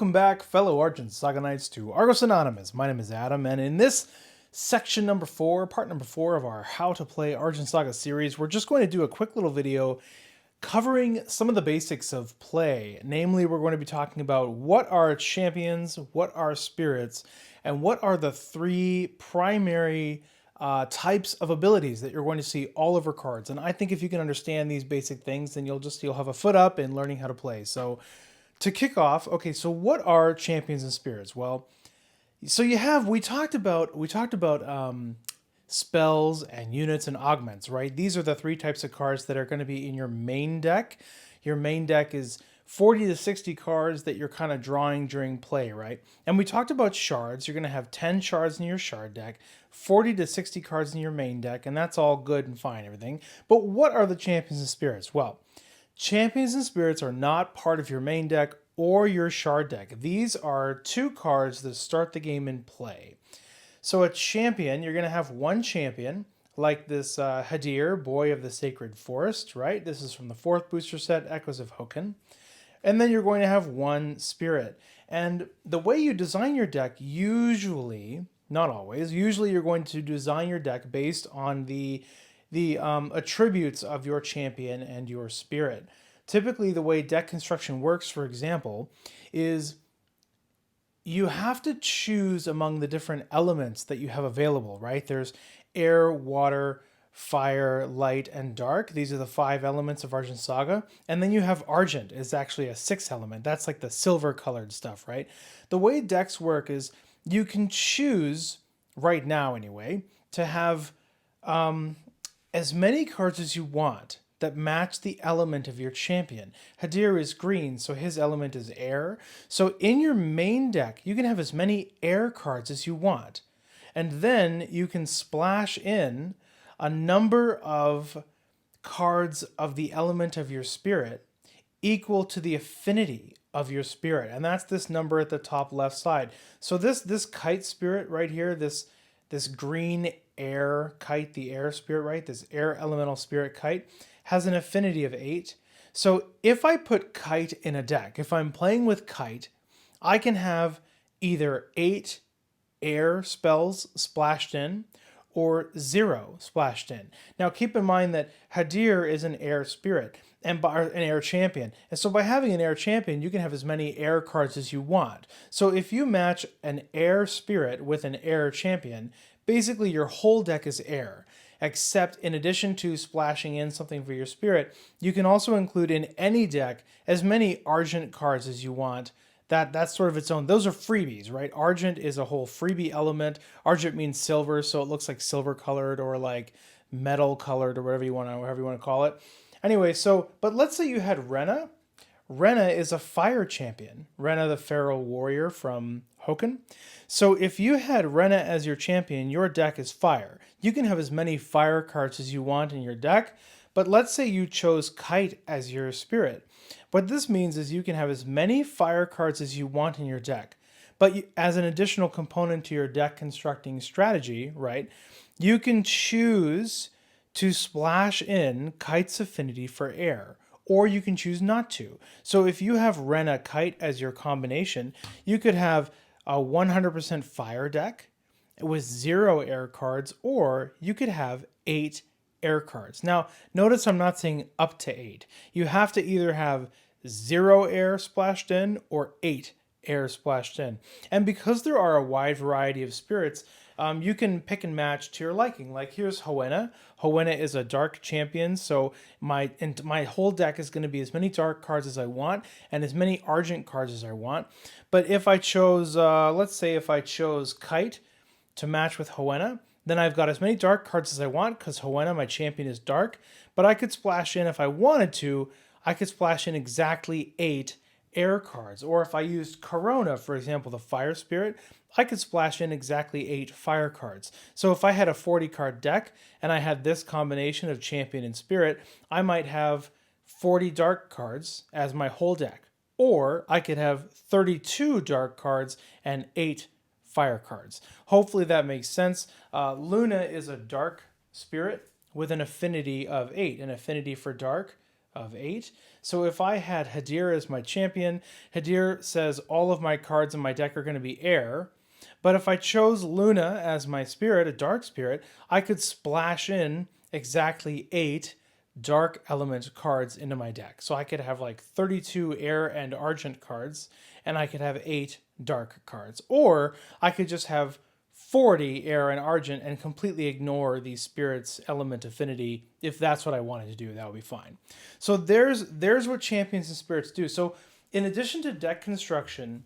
Welcome back, fellow Argent Saga Knights, to Argos Anonymous. My name is Adam, and in this section number 4, part number 4 of our How to Play Argent Saga series, we're just going to do a quick little video covering some of the basics of play. Namely, we're going to be talking about what are champions, what are spirits, and what are the 3 primary types of abilities that you're going to see all over cards. And I think if you can understand these basic things, then you'll have a foot up in learning how to play. So to kick off, okay, so what are champions and spirits? Well, so we talked about spells and units and augments, right? These are the 3 types of cards that are going to be in your main deck. Your main deck is 40 to 60 cards that you're kind of drawing during play, right? And we talked about shards. You're going to have 10 shards in your shard deck, 40 to 60 cards in your main deck, and that's all good and fine, everything. But what are the champions and spirits? Well, champions and spirits are not part of your main deck or your shard deck. These are 2 cards that start the game in play. So a champion, you're going to have 1 champion, like this Hadir, Boy of the Sacred Forest, right? This is from the 4th booster set, Echoes of Hoken. And then you're going to have 1 spirit. And the way you design your deck, usually, not always, usually you're going to design your deck based on the attributes of your champion and your spirit. Typically, the way deck construction works, for example, is you have to choose among the different elements that you have available, right? There's air, water, fire, light, and dark. These are the 5 elements of Argent Saga. And then you have Argent is actually a 6th element. That's like the silver colored stuff, right? The way decks work is you can choose, right now anyway, to have as many cards as you want that match the element of your champion. Hadir is green, so his element is air. So in your main deck, you can have as many air cards as you want. And then you can splash in a number of cards of the element of your spirit equal to the affinity of your spirit. And that's this number at the top left side. So this kite spirit right here, this green air kite, the air spirit, right? This air elemental spirit kite has an affinity of 8. So if I put kite in a deck, if I'm playing with kite, I can have either 8 air spells splashed in or 0 splashed in. Now keep in mind that Hadir is an air spirit and an air champion. And so by having an air champion, you can have as many air cards as you want. So if you match an air spirit with an air champion, basically your whole deck is air. Except in addition to splashing in something for your spirit, you can also include in any deck as many Argent cards as you want. That's sort of its own. Those are freebies, right? Argent is a whole freebie element. Argent means silver, so it looks like silver colored or like metal colored or whatever you want to call it. Anyway, but let's say you had Rena. Rena is a fire champion. Rena, the Feral Warrior from Hoken. So if you had Rena as your champion, your deck is fire. You can have as many fire cards as you want in your deck, but let's say you chose Kite as your spirit. What this means is you can have as many fire cards as you want in your deck, but as an additional component to your deck constructing strategy, right, you can choose to splash in Kite's affinity for air, or you can choose not to. So if you have Rena Kite as your combination, you could have a 100% fire deck with 0 air cards, or you could have 8 air cards. Now, notice I'm not saying up to 8. You have to either have 0 air splashed in or 8 air splashed in. And because there are a wide variety of spirits, you can pick and match to your liking. Like here's Hoenna. Hoenna is a dark champion, so my whole deck is going to be as many dark cards as I want and as many Argent cards as I want. But if I chose, let's say if I chose Kite to match with Hoenna, then I've got as many dark cards as I want because Hoenna, my champion, is dark. But I could splash in, if I wanted to, I could splash in exactly 8 air cards. Or if I used Corona, for example, the fire spirit, I could splash in exactly 8 fire cards. So if I had a 40 card deck and I had this combination of champion and spirit, I might have 40 dark cards as my whole deck. Or I could have 32 dark cards and 8 fire cards. Hopefully that makes sense. Luna is a dark spirit with an affinity of 8, an affinity for dark of 8. So if I had Hadir as my champion, Hadir says all of my cards in my deck are going to be air. But if I chose Luna as my spirit, a dark spirit, I could splash in exactly 8 dark element cards into my deck. So I could have like 32 air and argent cards, and I could have 8 dark cards. Or I could just have 40 air and argent and completely ignore the spirit's element affinity. If that's what I wanted to do, that would be fine. So there's what champions and spirits do. So in addition to deck construction,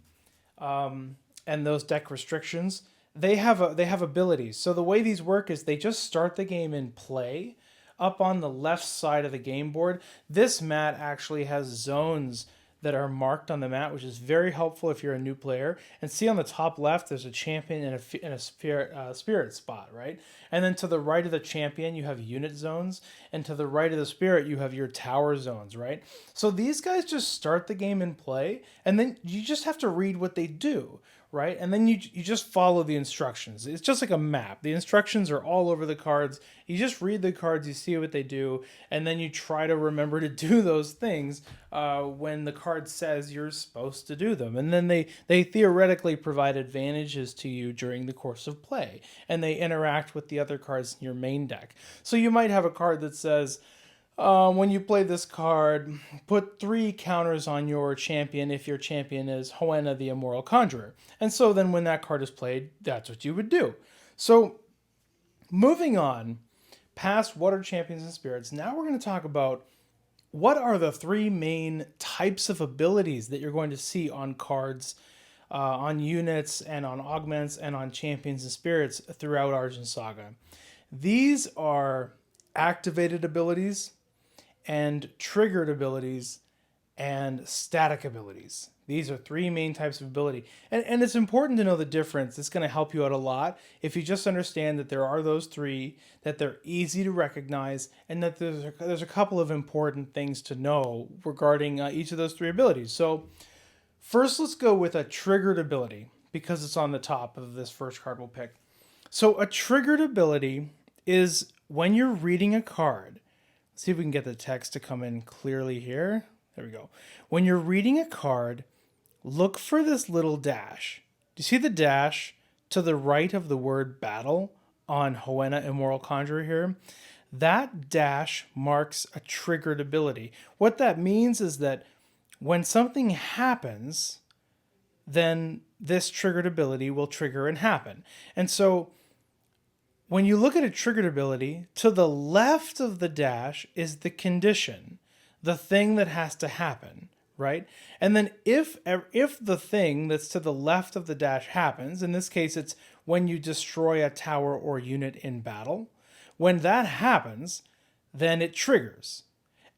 and those deck restrictions, they have abilities. So the way these work is they just start the game in play. Up on the left side of the game board, this mat actually has zones that are marked on the mat, which is very helpful if you're a new player. And see on the top left, there's a champion and a spirit spot, right? And then to the right of the champion, you have unit zones. And to the right of the spirit, you have your tower zones, right? So these guys just start the game in play, and then you just have to read what they do, right? And then you just follow the instructions. It's just like a map. The instructions are all over the cards. You just read the cards, you see what they do, and then you try to remember to do those things when the card says you're supposed to do them. And then they theoretically provide advantages to you during the course of play, and they interact with the other cards in your main deck. So you might have a card that says, when you play this card, put 3 counters on your champion if your champion is Hoenna the Immoral Conjurer. And so then when that card is played, that's what you would do. So moving on past what are champions and spirits, now we're going to talk about what are the 3 main types of abilities that you're going to see on cards, on units, and on augments, and on champions and spirits throughout Argent Saga. These are activated abilities, and triggered abilities, and static abilities. These are 3 main types of ability. And it's important to know the difference. It's going to help you out a lot if you just understand that there are those 3, that they're easy to recognize, and that there's a couple of important things to know regarding each of those 3 abilities. So first, let's go with a triggered ability, because it's on the top of this first card we'll pick. So a triggered ability is when you're reading a card. Let's see if we can get the text to come in clearly here. There we go. When you're reading a card, look for this little dash. Do you see the dash to the right of the word battle on Hoenna Immoral Conjurer here? That dash marks a triggered ability. What that means is that when something happens, then this triggered ability will trigger and happen. And so when you look at a triggered ability, to the left of the dash is the condition, the thing that has to happen, right? And then if the thing that's to the left of the dash happens, in this case it's when you destroy a tower or unit in battle, when that happens, then it triggers.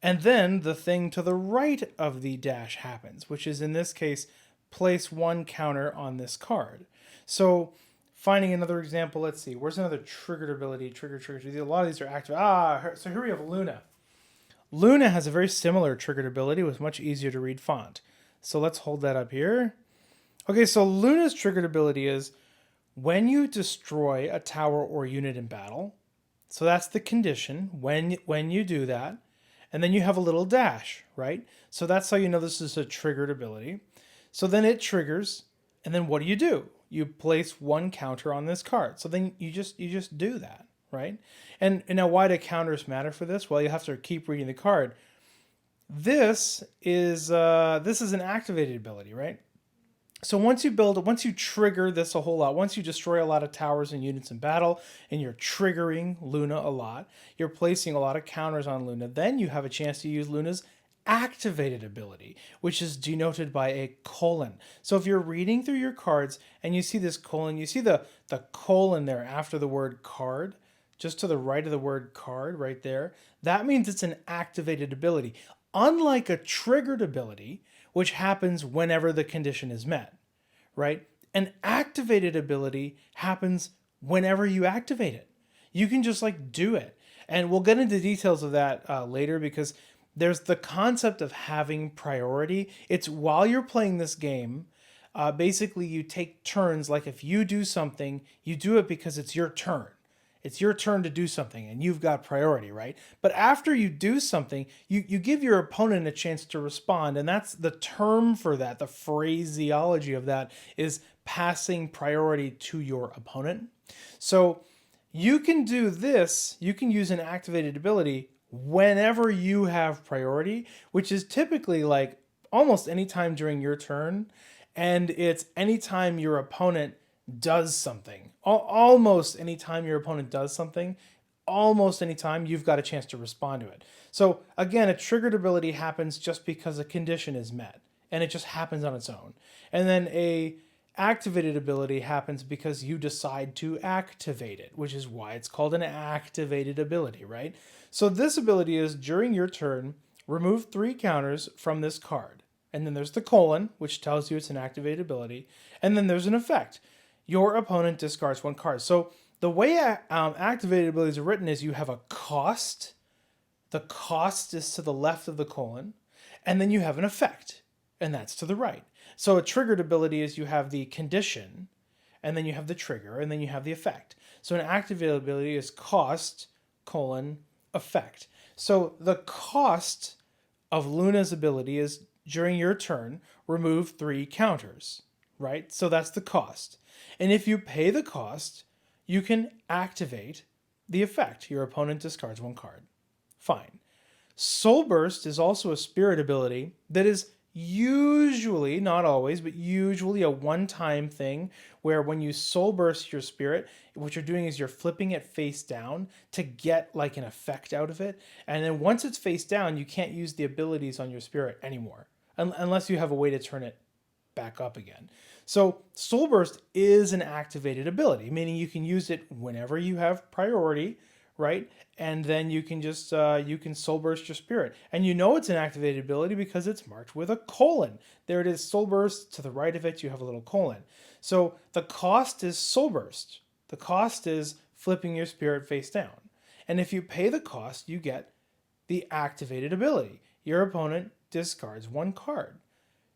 And then the thing to the right of the dash happens, which is in this case, place 1 counter on this card. So finding another example, let's see. Where's another triggered ability? Trigger. A lot of these are active. So here we have Luna. Luna has a very similar triggered ability with much easier to read font. So let's hold that up here. Okay, so Luna's triggered ability is when you destroy a tower or unit in battle. So that's the condition, when you do that. And then you have a little dash, right? So that's how you know this is a triggered ability. So then it triggers, and then what do? You place 1 counter on this card. So then you just do that, right? And now why do counters matter for this? Well, you have to keep reading the card. This is an activated ability, right? So once you trigger this a whole lot, once you destroy a lot of towers and units in battle, and you're triggering Luna a lot, you're placing a lot of counters on Luna, then you have a chance to use Luna's activated ability, which is denoted by a colon. So if you're reading through your cards and you see this colon, you see the colon there after the word card, just to the right of the word card right there, that means it's an activated ability. Unlike a triggered ability, which happens whenever the condition is met, right? An activated ability happens whenever you activate it. You can just do it. And we'll get into details of that later, because there's the concept of having priority. It's while you're playing this game, basically you take turns. Like if you do something, you do it because it's your turn. It's your turn to do something and you've got priority, right? But after you do something, you give your opponent a chance to respond. And that's the term for that. The phraseology of that is passing priority to your opponent. So you can do this, you can use an activated ability whenever you have priority, which is typically like almost any time during your turn. And it's anytime your opponent does something. Almost anytime your opponent does something, almost anytime you've got a chance to respond to it. So again, a triggered ability happens just because a condition is met, and it just happens on its own. And then a activated ability happens because you decide to activate it, which is why it's called an activated ability, right? So this ability is during your turn, remove 3 counters from this card. And then there's the colon, which tells you it's an activated ability. And then there's an effect. Your opponent discards 1 card. So the way activated abilities are written is you have a cost. The cost is to the left of the colon. And then you have an effect. And that's to the right. So a triggered ability is you have the condition. And then you have the trigger. And then you have the effect. So an activated ability is cost, colon, effect. So the cost of Luna's ability is during your turn, remove 3 counters, right? So that's the cost. And if you pay the cost, you can activate the effect. Your opponent discards 1 card. Fine. Soul Burst is also a spirit ability that is usually, not always, but usually a one-time thing where when you Soul Burst your spirit, what you're doing is you're flipping it face down to get like an effect out of it. And then once it's face down, you can't use the abilities on your spirit anymore unless you have a way to turn it back up again. So Soul Burst is an activated ability, meaning you can use it whenever you have priority, right? And then you can just, you can Soul Burst your spirit. And you know it's an activated ability because it's marked with a colon. There it is, Soul Burst. To the right of it, you have a little colon. So the cost is Soul Burst. The cost is flipping your spirit face down. And if you pay the cost, you get the activated ability. Your opponent discards 1 card.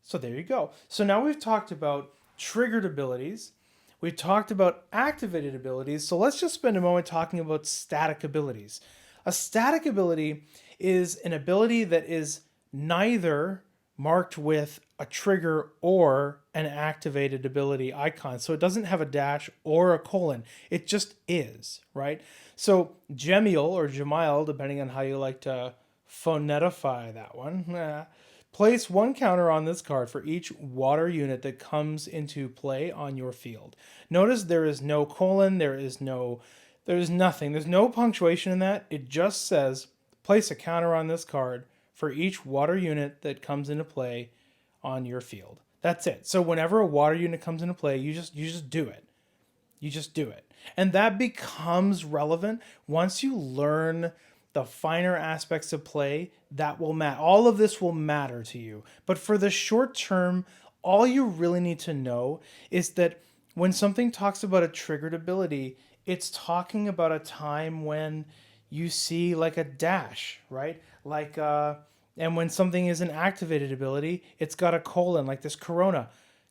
So there you go. So now we've talked about triggered abilities. We've talked about activated abilities. So let's just spend a moment talking about static abilities. A static ability is an ability that is neither marked with a trigger or an activated ability icon. So it doesn't have a dash or a colon. It just is, right? So Gemiel or Jemiel, depending on how you like to phonetify that one, place 1 counter on this card for each water unit that comes into play on your field. Notice there is no colon, there's nothing. There's no punctuation in that. It just says place a counter on this card for each water unit that comes into play on your field. That's it. So whenever a water unit comes into play, you just do it. You just do it. And that becomes relevant once you learn the finer aspects of play. That will matter. All of this will matter to you. But for the short term, all you really need to know is that when something talks about a triggered ability, it's talking about a time when you see like a dash, right? Like, and when something is an activated ability, it's got a colon, like this Corona.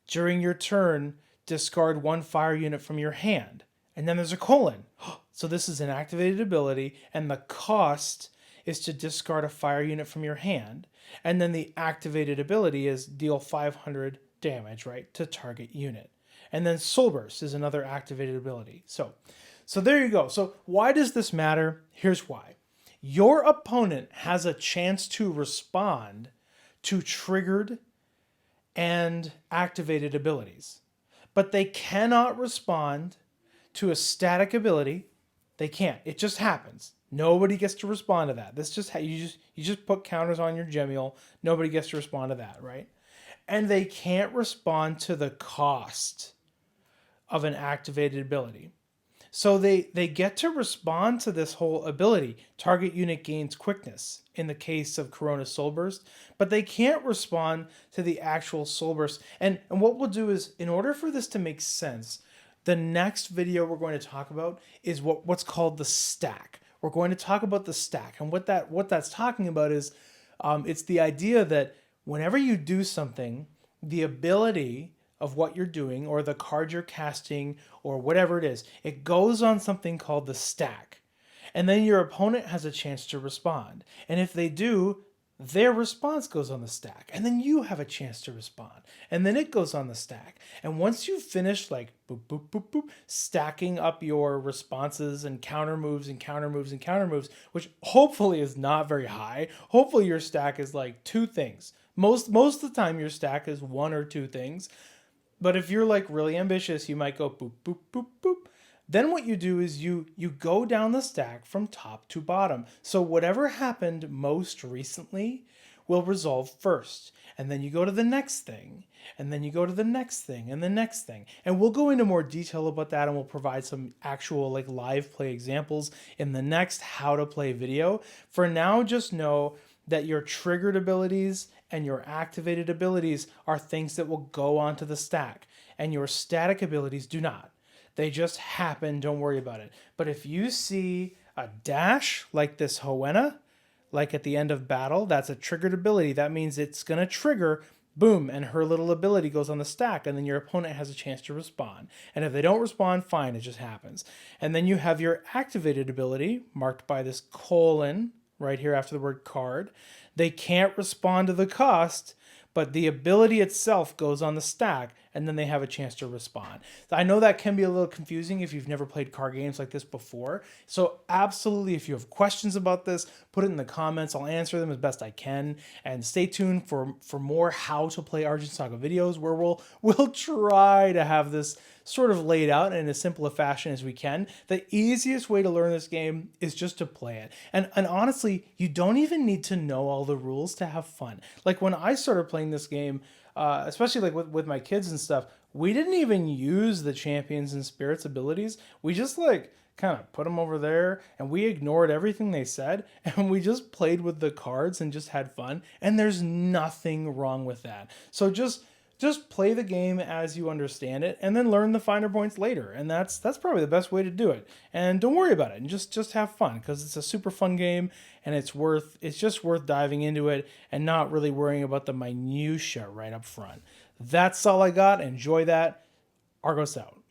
During your turn, discard 1 fire unit from your hand. And then there's a colon. So this is an activated ability, and the cost is to discard a fire unit from your hand. And then the activated ability is deal 500 damage, right, to target unit. And then Soul Burst is another activated ability. So there you go. So why does this matter? Here's why. Your opponent has a chance to respond to triggered and activated abilities, but they cannot respond to a static ability. They can't. It just happens. Nobody gets to respond to that. This just you just put counters on your Gemiel. Nobody gets to respond to that, right? And they can't respond to the cost of an activated ability. So they get to respond to this whole ability. Target unit gains quickness in the case of Corona Soul Burst, but they can't respond to the actual Soul Burst. And what we'll do is, in order for this to make sense, the next video we're going to talk about is what's called the stack. We're going to talk about the stack. And what that's talking about is it's the idea that whenever you do something, the ability of what you're doing or the card you're casting or whatever it is, it goes on something called the stack. And then your opponent has a chance to respond. And if they do, their response goes on the stack. And then you have a chance to respond. And then it goes on the stack. And once you've finished like boop, boop, boop, boop, stacking up your responses and counter moves and counter moves and counter moves, which hopefully is not very high. Hopefully your stack is like 2 things. Most of the time your stack is 1 or 2 things. But if you're like really ambitious, you might go boop, boop, boop, boop. Then what you do is you go down the stack from top to bottom. So whatever happened most recently will resolve first. And then you go to the next thing. And then you go to the next thing and the next thing. And we'll go into more detail about that, and we'll provide some actual like live play examples in the next how to play video. For now, just know that your triggered abilities and your activated abilities are things that will go onto the stack, and your static abilities do not. They just happen, don't worry about it. But if you see a dash like this Hoenna, like at the end of battle, that's a triggered ability. That means it's going to trigger, boom, and her little ability goes on the stack, and then your opponent has a chance to respond. And if they don't respond, fine, it just happens. And then you have your activated ability, marked by this colon right here after the word card. They can't respond to the cost, but the ability itself goes on the stack, and then they have a chance to respond. I know that can be a little confusing if you've never played card games like this before. So absolutely, if you have questions about this, put it in the comments. I'll answer them as best I can. And stay tuned for more how to play Argent Saga videos, where we'll try to have this sort of laid out in as simple a fashion as we can. The easiest way to learn this game is just to play it. And honestly, you don't even need to know all the rules to have fun. Like when I started playing this game, especially like with my kids and stuff, we didn't even use the champions and spirits abilities. We just like kind of put them over there, and we ignored everything they said, and we just played with the cards and just had fun. And there's nothing wrong with that. So just play the game as you understand it, and then learn the finer points later. And that's probably the best way to do it. And don't worry about it, and just have fun, because it's a super fun game, and it's just worth diving into it and not really worrying about the minutia right up front. That's all I got. Enjoy that. Argos out.